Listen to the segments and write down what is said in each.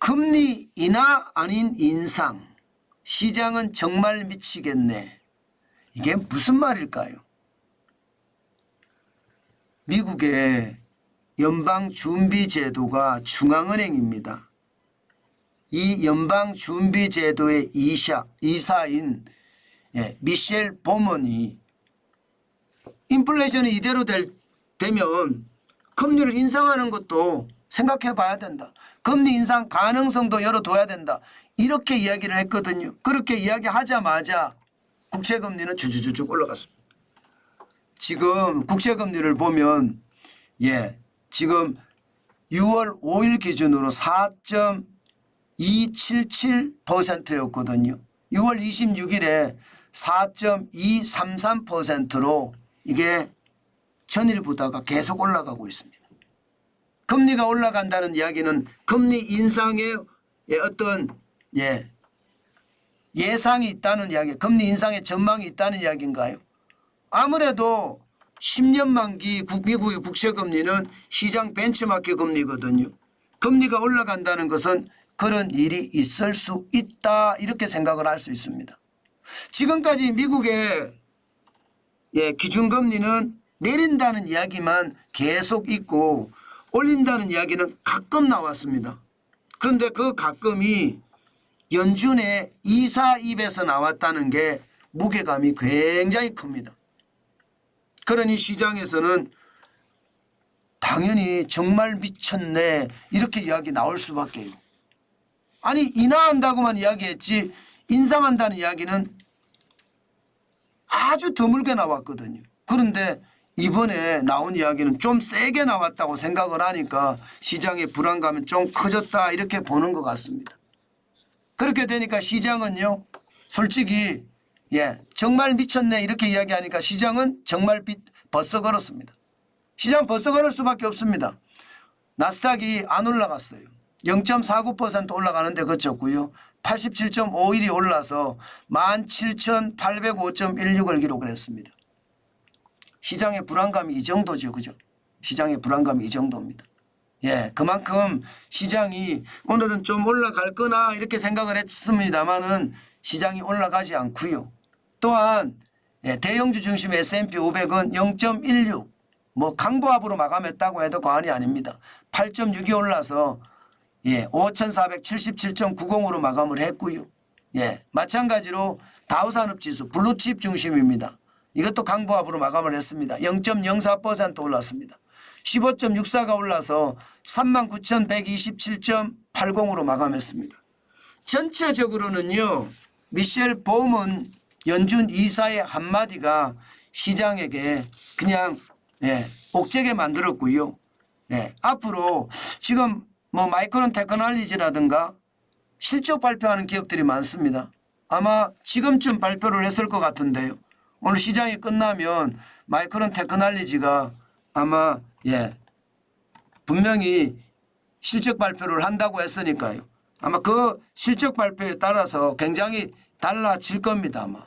금리 인하 아닌 인상. 시장은 정말 미치겠네. 이게 무슨 말일까요? 미국의 연방준비제도가 중앙은행입니다. 이 연방준비제도의 이사인 미셸 보먼이 인플레이션이 이대로 되면 금리를 인상하는 것도 생각해 봐야 된다. 금리 인상 가능성도 열어둬야 된다. 이렇게 이야기를 했거든요. 그렇게 이야기하자마자 국채금리는 주주주쭉 올라갔습니다. 지금 국채금리를 보면 지금 6월 5일 기준으로 4.277%였거든요. 6월 26일에 4.233%로 이게 전일보다가 계속 올라가고 있습니다. 금리가 올라간다는 이야기는 금리 인상의 어떤 예상이 있다는 이야기, 금리 인상의 전망이 있다는 이야기인가요? 아무래도 10년 만기 미국의 국채금리는 시장 벤치마크 금리거든요. 금리가 올라간다는 것은 그런 일이 있을 수 있다 이렇게 생각을 할 수 있습니다. 지금까지 미국의 기준금리는 내린다는 이야기만 계속 있고 올린다는 이야기는 가끔 나왔습니다. 그런데 그 가끔이 연준의 이사 입에서 나왔다는 게 무게감이 굉장히 큽니다. 그러니 시장에서는 당연히 정말 미쳤네 이렇게 이야기 나올 수밖에요. 아니 인하한다고만 이야기했지 인상한다는 이야기는 아주 드물게 나왔거든요. 그런데 이번에 나온 이야기는 좀 세게 나왔다고 생각을 하니까 시장의 불안감은 좀 커졌다 이렇게 보는 것 같습니다. 그렇게 되니까 시장은요 솔직히 정말 미쳤네 이렇게 이야기하니까 시장은 정말 벌써 걸었습니다. 시장 벌써 걸을 수밖에 없습니다. 나스닥이 안 올라갔어요. 0.49% 올라가는데 그쳤고요. 87.51이 올라서 17,805.16을 기록을 했습니다. 시장의 불안감이 이 정도죠. 그죠? 시장의 불안감이 이 정도입니다. 그만큼 시장이 오늘은 좀 올라갈 거나 이렇게 생각을 했습니다만은 시장이 올라가지 않고요. 또한 대형주 중심 S&P 500은 0.16 뭐 강보합으로 마감했다고 해도 과언이 아닙니다. 8.6이 올라서 5,477.90으로 마감을 했고요. 마찬가지로 다우산업지수 블루칩 중심입니다. 이것도 강보합으로 마감을 했습니다. 0.04% 올랐습니다. 15.64가 올라서 39,127.80으로 마감했습니다. 전체적으로는요. 미셸 보먼 연준 이사의 한마디가 시장에게 그냥 옥죄게 만들었고요. 앞으로 지금 뭐 마이크론 테크놀로지라든가 실적 발표하는 기업들이 많습니다. 아마 지금쯤 발표를 했을 것 같은데요. 오늘 시장이 끝나면 마이크론 테크놀로지가 아마 분명히 실적 발표를 한다고 했으니까요. 아마 그 실적 발표에 따라서 굉장히 달라질 겁니다. 아마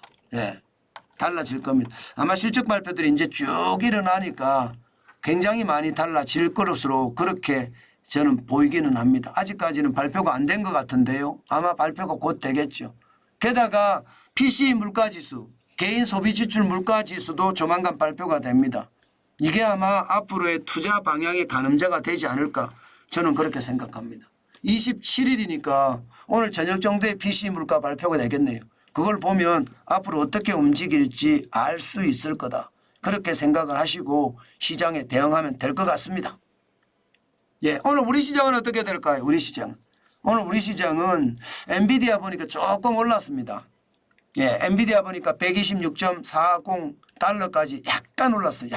달라질 겁니다. 아마 실적 발표들이 이제 쭉 일어나니까 굉장히 많이 달라질 것으로 그렇게 저는 보이기는 합니다. 아직까지는 발표가 안 된 것 같은데요. 아마 발표가 곧 되겠죠. 게다가 PCE 물가지수, 개인 소비지출 물가지수도 조만간 발표가 됩니다. 이게 아마 앞으로의 투자 방향의 가늠자가 되지 않을까 저는 그렇게 생각합니다. 27일이니까 오늘 저녁 정도에 PCE 물가 발표가 되겠네요. 그걸 보면 앞으로 어떻게 움직일지 알 수 있을 거다. 그렇게 생각을 하시고 시장에 대응하면 될 것 같습니다. 오늘 우리 시장은 어떻게 될까요? 오늘 우리 시장은 엔비디아 보니까 조금 올랐습니다. 엔비디아 보니까 126.40달러까지 약간 올랐어요.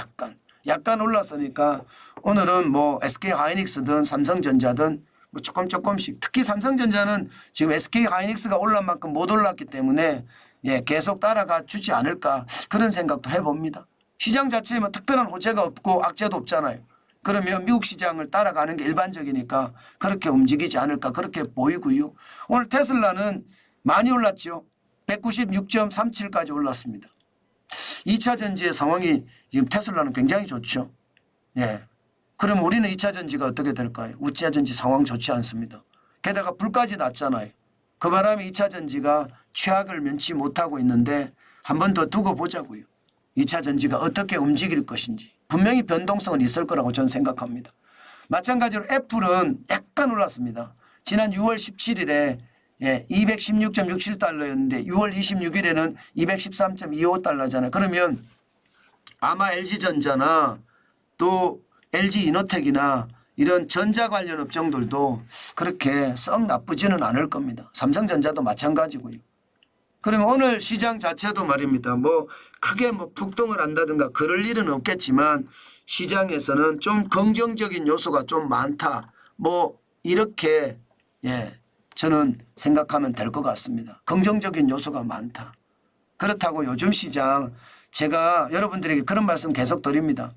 약간 올랐으니까 오늘은 뭐 SK하이닉스든 삼성전자든 뭐 조금씩 특히 삼성전자는 지금 SK하이닉스가 올란 만큼 못 올랐기 때문에 계속 따라가 주지 않을까 그런 생각도 해봅니다. 시장 자체에 뭐 특별한 호재가 없고 악재도 없잖아요. 그러면 미국 시장을 따라가는 게 일반적이니까 그렇게 움직이지 않을까 그렇게 보이고요. 오늘 테슬라는 많이 올랐죠. 196.37까지 올랐습니다. 2차 전지의 상황이 지금 테슬라는 굉장히 좋죠. 그럼 우리는 2차 전지가 어떻게 될까요? 2차 전지 상황 좋지 않습니다. 게다가 불까지 났잖아요. 그 바람에 2차 전지가 최악을 면치 못하고 있는데 한 번 더 두고 보자고요. 2차 전지가 어떻게 움직일 것인지 분명히 변동성은 있을 거라고 저는 생각합니다. 마찬가지로 애플은 약간 올랐습니다. 지난 6월 17일에 216.67달러였는데 6월 26일에는 213.25달러잖아요. 그러면 아마 LG전자나 또 LG이노텍이나 이런 전자 관련 업종들도 그렇게 썩 나쁘지는 않을 겁니다. 삼성전자도 마찬가지고요. 그러면 오늘 시장 자체도 말입니다. 뭐 크게 뭐 폭등을 한다든가 그럴 일은 없겠지만 시장에서는 좀 긍정적인 요소가 좀 많다. 뭐 이렇게 저는 생각하면 될 것 같습니다. 긍정적인 요소가 많다. 그렇다고 요즘 시장 제가 여러분들에게 그런 말씀 계속 드립니다.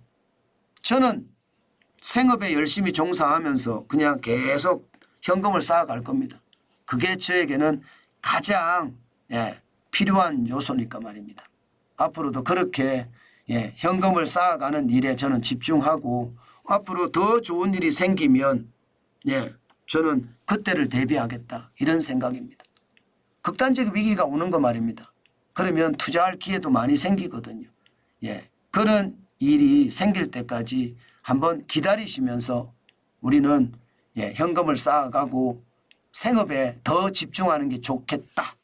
저는 생업에 열심히 종사하면서 그냥 계속 현금을 쌓아갈 겁니다. 그게 저에게는 가장 필요한 요소니까 말입니다. 앞으로도 그렇게 현금을 쌓아가는 일에 저는 집중하고 앞으로 더 좋은 일이 생기면 저는 그때를 대비하겠다 이런 생각입니다. 극단적 위기가 오는 거 말입니다. 그러면 투자할 기회도 많이 생기거든요. 그런 일이 생길 때까지 한번 기다리시면서 우리는 현금을 쌓아가고 생업에 더 집중하는 게 좋겠다.